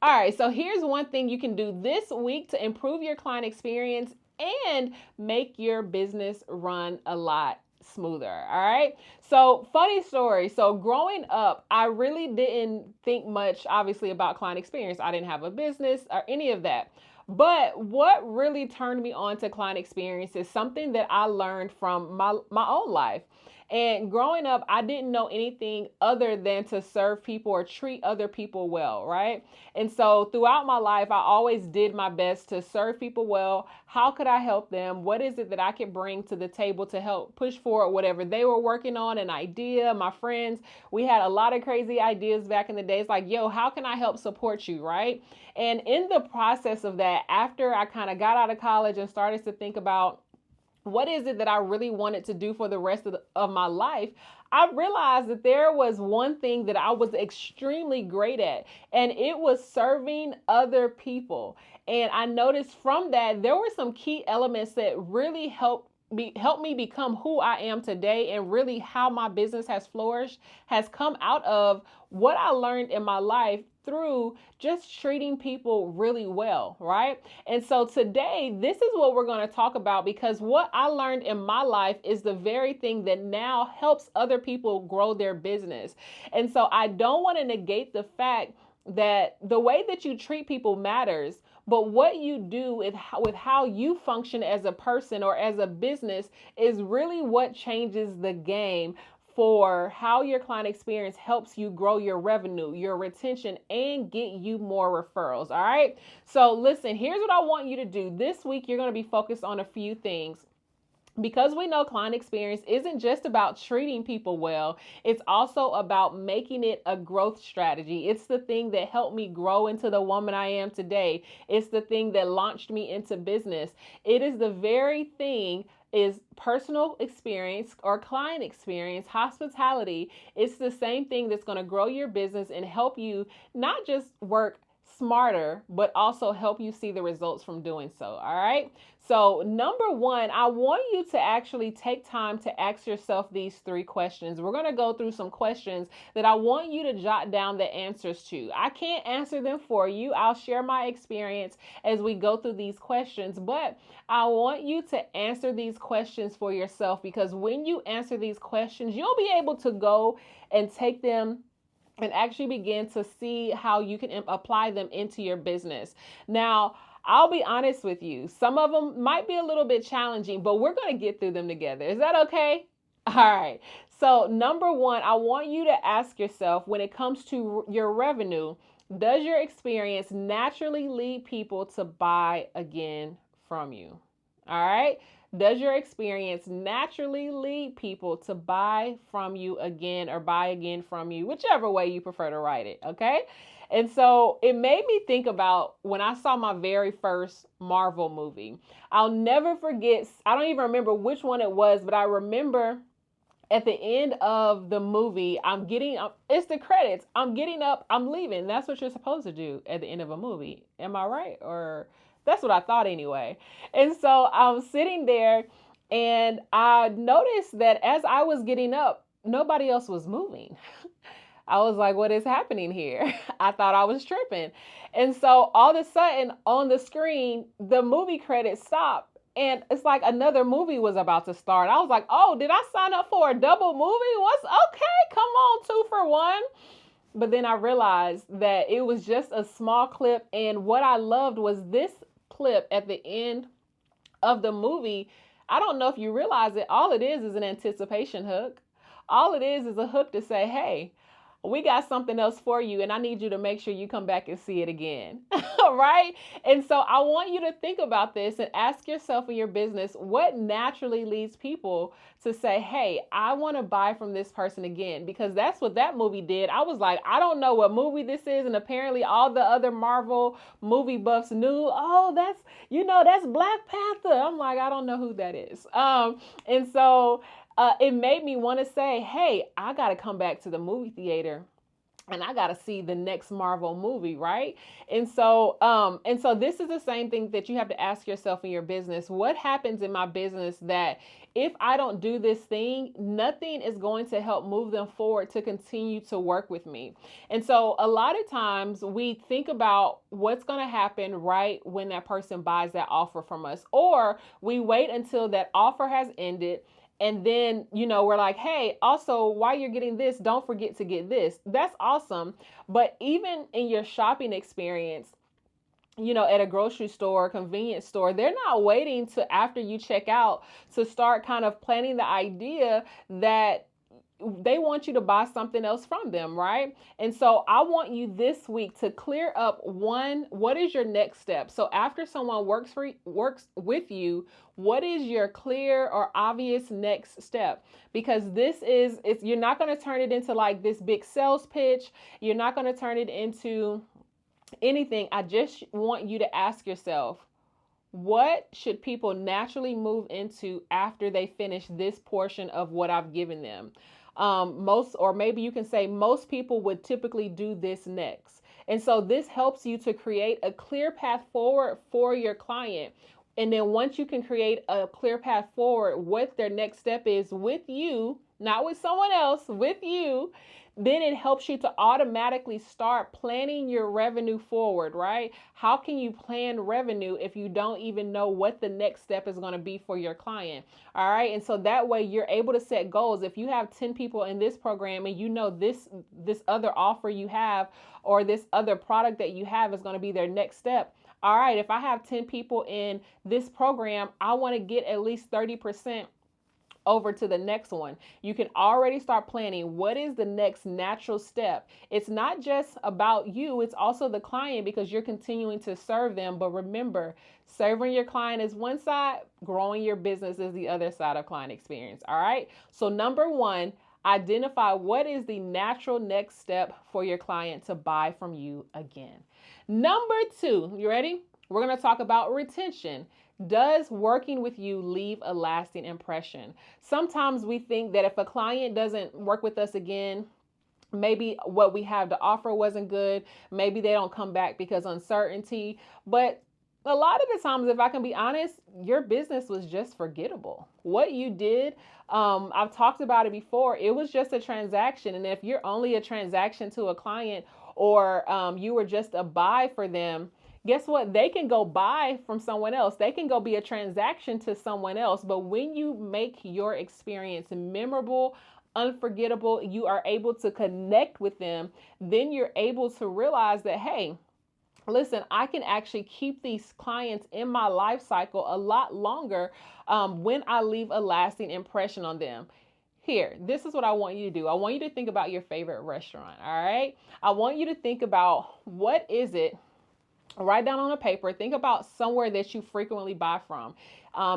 All right, so here's one thing you can do this week to improve your client experience and make your business run a lot smoother. All right. So, funny story. So, growing up, I really didn't think much, obviously, about client experience. I didn't have a business or any of that. But what really turned me on to client experience is something that I learned from my own life. And growing up, I didn't know anything other than to serve people or treat other people well, right? And so throughout my life, I always did my best to serve people well. How could I help them? What is it that I could bring to the table to help push forward whatever they were working on, an idea? My friends, we had a lot of crazy ideas back in the days like, yo, how can I help support you, right? And in the process of that, after I kind of got out of college and started to think about what is it that I really wanted to do for the rest of my life, I realized that there was one thing that I was extremely great at, and it was serving other people. And I noticed from that there were some key elements that really help me become who I am today, and really how my business has flourished has come out of what I learned in my life through just treating people really well, right? And so today, this is what we're going to talk about, because what I learned in my life is the very thing that now helps other people grow their business. And so I don't want to negate the fact that the way that you treat people matters, but what you do with how you function as a person or as a business is really what changes the game for how your client experience helps you grow your revenue, your retention, and get you more referrals. All right. So listen, here's what I want you to do. This week, you're going to be focused on a few things. Because we know client experience isn't just about treating people well, it's also about making it a growth strategy. It's the thing that helped me grow into the woman I am today. It's the thing that launched me into business. It is the very thing is personal experience or client experience, hospitality. It's the same thing that's going to grow your business and help you not just work smarter, but also help you see the results from doing so. All right. So, number one, I want you to actually take time to ask yourself these three questions. We're going to go through some questions that I want you to jot down the answers to. I can't answer them for you. I'll share my experience as we go through these questions, but I want you to answer these questions for yourself, because when you answer these questions, you'll be able to go and take them and actually begin to see how you can apply them into your business. Now, I'll be honest with you. Some of them might be a little bit challenging, but we're going to get through them together. Is that okay? All right. So, number one, I want you to ask yourself, when it comes to your revenue, does your experience naturally lead people to buy again from you? All right. Does your experience naturally lead people to buy from you again, or buy again from you, whichever way you prefer to write it? Okay. And so it made me think about when I saw my very first Marvel movie. I'll never forget, I don't even remember which one it was, but I remember at the end of the movie, it's the credits. I'm getting up, I'm leaving. That's what you're supposed to do at the end of a movie. Am I right? Or that's what I thought anyway. And so I'm sitting there, and I noticed that as I was getting up, nobody else was moving. I was like, what is happening here? I thought I was tripping. And so all of a sudden on the screen, the movie credits stopped. And it's like another movie was about to start. I was like, oh, did I sign up for a double movie? What's okay? Come on, 2 for 1. But then I realized that it was just a small clip. And what I loved was this clip at the end of the movie. I don't know if you realize it. All it is an anticipation hook. All it is a hook to say, hey, we got something else for you, and I need you to make sure you come back and see it again. Right? And so I want you to think about this and ask yourself in your business, what naturally leads people to say, hey, I want to buy from this person again? Because that's what that movie did. I was like, I don't know what movie this is. And apparently all the other Marvel movie buffs knew, oh, that's Black Panther. I'm like, I don't know who that is. And so it made me want to say, hey, I got to come back to the movie theater and I got to see the next Marvel movie, right? And so this is the same thing that you have to ask yourself in your business. What happens in my business that if I don't do this thing, nothing is going to help move them forward to continue to work with me? And so a lot of times we think about what's going to happen right when that person buys that offer from us, or we wait until that offer has ended, and then we're like, hey, also while you're getting this, don't forget to get this. That's awesome. But even in your shopping experience, at a grocery store, convenience store, they're not waiting to after you check out to start kind of planning the idea that they want you to buy something else from them, right? And so I want you this week to clear up one, what is your next step? So after someone works with you, what is your clear or obvious next step? Because you're not going to turn it into like this big sales pitch. You're not going to turn it into anything. I just want you to ask yourself, what should people naturally move into after they finish this portion of what I've given them? Or maybe you can say most people would typically do this next. And so this helps you to create a clear path forward for your client. And then once you can create a clear path forward, what their next step is with you, not with someone else, with you, then it helps you to automatically start planning your revenue forward, right? How can you plan revenue if you don't even know what the next step is going to be for your client? All right. And so that way you're able to set goals. If you have 10 people in this program and this other offer you have, or this other product that you have is going to be their next step. All right, if I have 10 people in this program, I want to get at least 30% over to the next one. You can already start planning what is the next natural step. It's not just about you, it's also the client, because you're continuing to serve them. But remember, serving your client is one side, growing your business is the other side of client experience. All right. So number one, identify what is the natural next step for your client to buy from you again. Number two, you ready? We're going to talk about retention. Does working with you leave a lasting impression? Sometimes we think that if a client doesn't work with us again, maybe what we have to offer wasn't good. Maybe they don't come back because uncertainty. But a lot of the times, if I can be honest, your business was just forgettable. What you did, I've talked about it before, it was just a transaction. And if you're only a transaction to a client, or you were just a buy for them, guess what? They can go buy from someone else. They can go be a transaction to someone else. But when you make your experience memorable, unforgettable, you are able to connect with them, then you're able to realize that, hey, listen, I can actually keep these clients in my life cycle a lot longer when I leave a lasting impression on them. Here, this is what I want you to do. I want you to think about your favorite restaurant, all right? I want you to think about what is it. Write down on a paper, think about somewhere that you frequently buy from.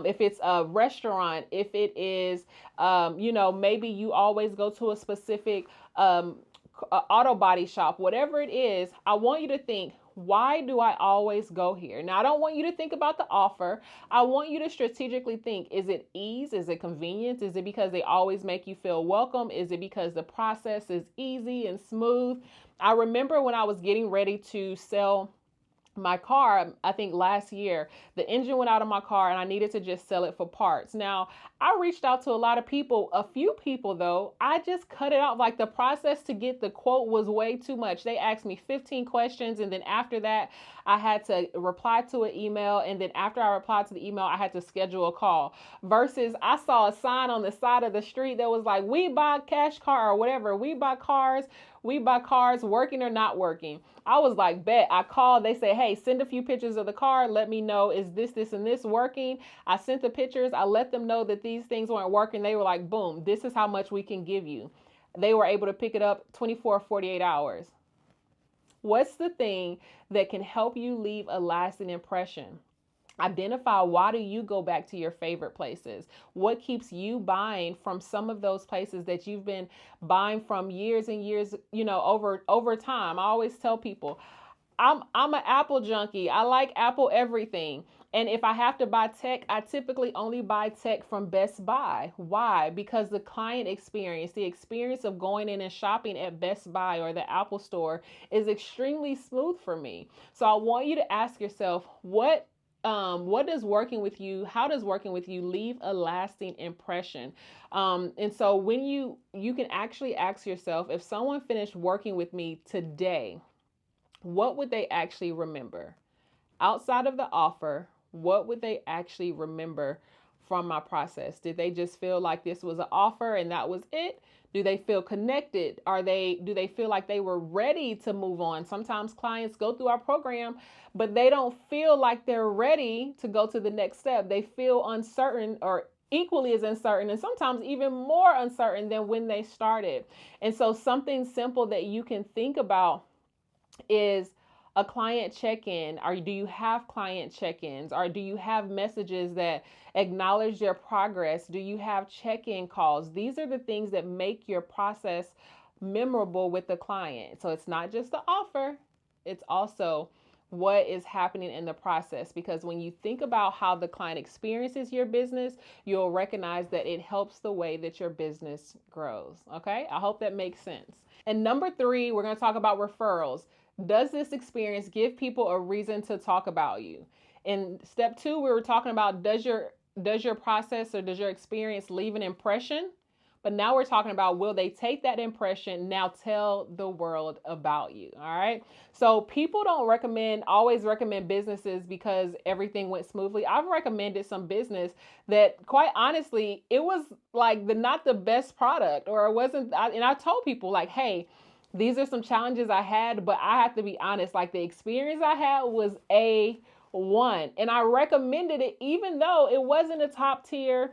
If it's a restaurant, if it is, maybe you always go to a specific auto body shop, whatever it is, I want you to think, why do I always go here? Now, I don't want you to think about the offer. I want you to strategically think, is it ease? Is it convenience? Is it because they always make you feel welcome? Is it because the process is easy and smooth? I remember when I was getting ready to sell my car, I think last year, the engine went out of my car and I needed to just sell it for parts. Now, I reached out to a lot of people, a few people though, I just cut it out. Like the process to get the quote was way too much. They asked me 15 questions. And then after that, I had to reply to an email. And then after I replied to the email, I had to schedule a call. Versus I saw a sign on the side of the street that was like, we buy cash car or whatever. We buy cars working or not working. I was like, bet. I called. They say, hey, send a few pictures of the car. Let me know, is this, and this working? I sent the pictures. I let them know that these things weren't working. They were like, boom, this is how much we can give you. They were able to pick it up 24, 48 hours. What's the thing that can help you leave a lasting impression? Identify, why do you go back to your favorite places? What keeps you buying from some of those places that you've been buying from years and years, over time? I always tell people, I'm an Apple junkie. I like Apple everything. And if I have to buy tech, I typically only buy tech from Best Buy. Why? Because the client experience, the experience of going in and shopping at Best Buy or the Apple Store is extremely smooth for me. So I want you to ask yourself, what does working with you, how does working with you leave a lasting impression? And so when you can actually ask yourself, if someone finished working with me today, what would they actually remember? Outside of the offer, what would they actually remember from my process? Did they just feel like this was an offer and that was it? Do they feel connected? Do they feel like they were ready to move on? Sometimes clients go through our program, but they don't feel like they're ready to go to the next step. They feel uncertain, or equally as uncertain, and sometimes even more uncertain than when they started. And so something simple that you can think about is a client check-in. Or do you have client check-ins? Or do you have messages that acknowledge their progress? Do you have check-in calls? These are the things that make your process memorable with the client. So it's not just the offer, it's also what is happening in the process. Because when you think about how the client experiences your business, you'll recognize that it helps the way that your business grows. Okay, I hope that makes sense. And number 3, we're going to talk about referrals. Does this experience give people a reason to talk about you? In step 2, we were talking about does your process or does your experience leave an impression? But now we're talking about, will they take that impression, now tell the world about you? All right. So people don't always recommend businesses because everything went smoothly. I've recommended some business that, quite honestly, it was like not the best product, or it wasn't. And I told people like, hey, these are some challenges I had, but I have to be honest, like the experience I had was A1. And I recommended it even though it wasn't a top tier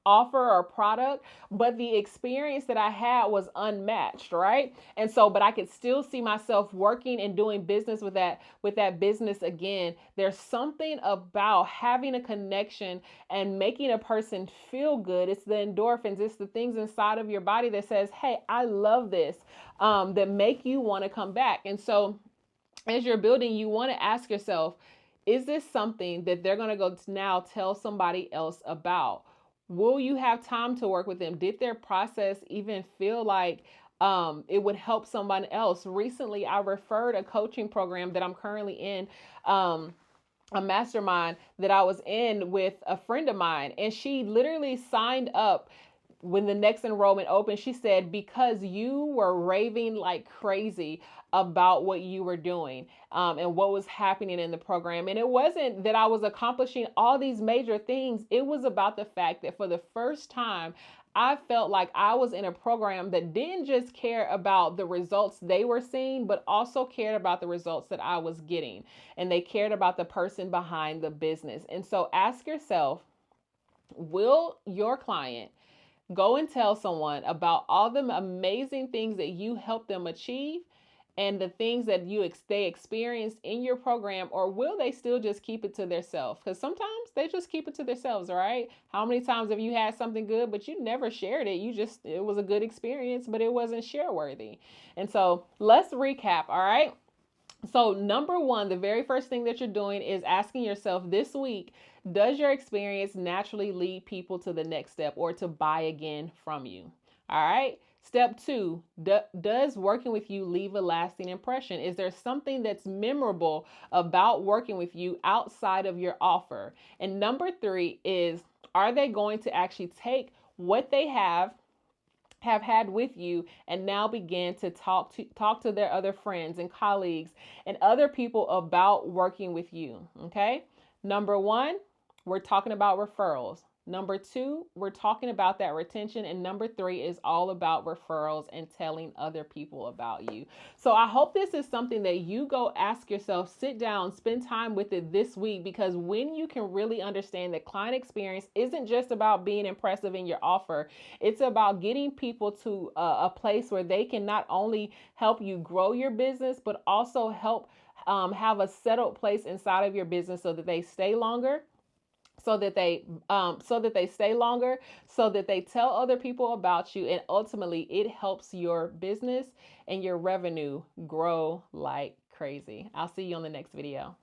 offer or product, but the experience that I had was unmatched, right? And so, but I could still see myself working and doing business with that business again. There's something about having a connection and making a person feel good. It's the endorphins, it's the things inside of your body that says, hey, I love this, that make you want to come back. And so as you're building, you want to ask yourself, is this something that they're going to go to now tell somebody else about? Will you have time to work with them? Did their process even feel like it would help someone else? Recently, I referred a coaching program that I'm currently in, a mastermind that I was in with a friend of mine, and she literally signed up when the next enrollment opened. She said, because you were raving like crazy about what you were doing, and what was happening in the program. And it wasn't that I was accomplishing all these major things. It was about the fact that for the first time, I felt like I was in a program that didn't just care about the results they were seeing, but also cared about the results that I was getting. And they cared about the person behind the business. And so ask yourself, will your client go and tell someone about all the amazing things that you help them achieve and the things that they experienced in your program, or will they still just keep it to themselves? Because sometimes they just keep it to themselves, all right? How many times have you had something good, but you never shared it? It was a good experience, but it wasn't share worthy. And so let's recap, all right? So, number 1, the very first thing that you're doing is asking yourself this week, does your experience naturally lead people to the next step or to buy again from you? All right. Step 2, does working with you leave a lasting impression? Is there something that's memorable about working with you outside of your offer? And number 3 is, are they going to actually take what they have had with you and now begin to talk to their other friends and colleagues and other people about working with you? Okay. Number 1, we're talking about referrals. Number 2, we're talking about that retention. And number 3 is all about referrals and telling other people about you. So I hope this is something that you go ask yourself, sit down, spend time with it this week, because when you can really understand that client experience isn't just about being impressive in your offer, it's about getting people to a place where they can not only help you grow your business, but also help have a settled place inside of your business so that they stay longer, so that they stay longer, so that they tell other people about you, and ultimately it helps your business and your revenue grow like crazy. I'll see you on the next video.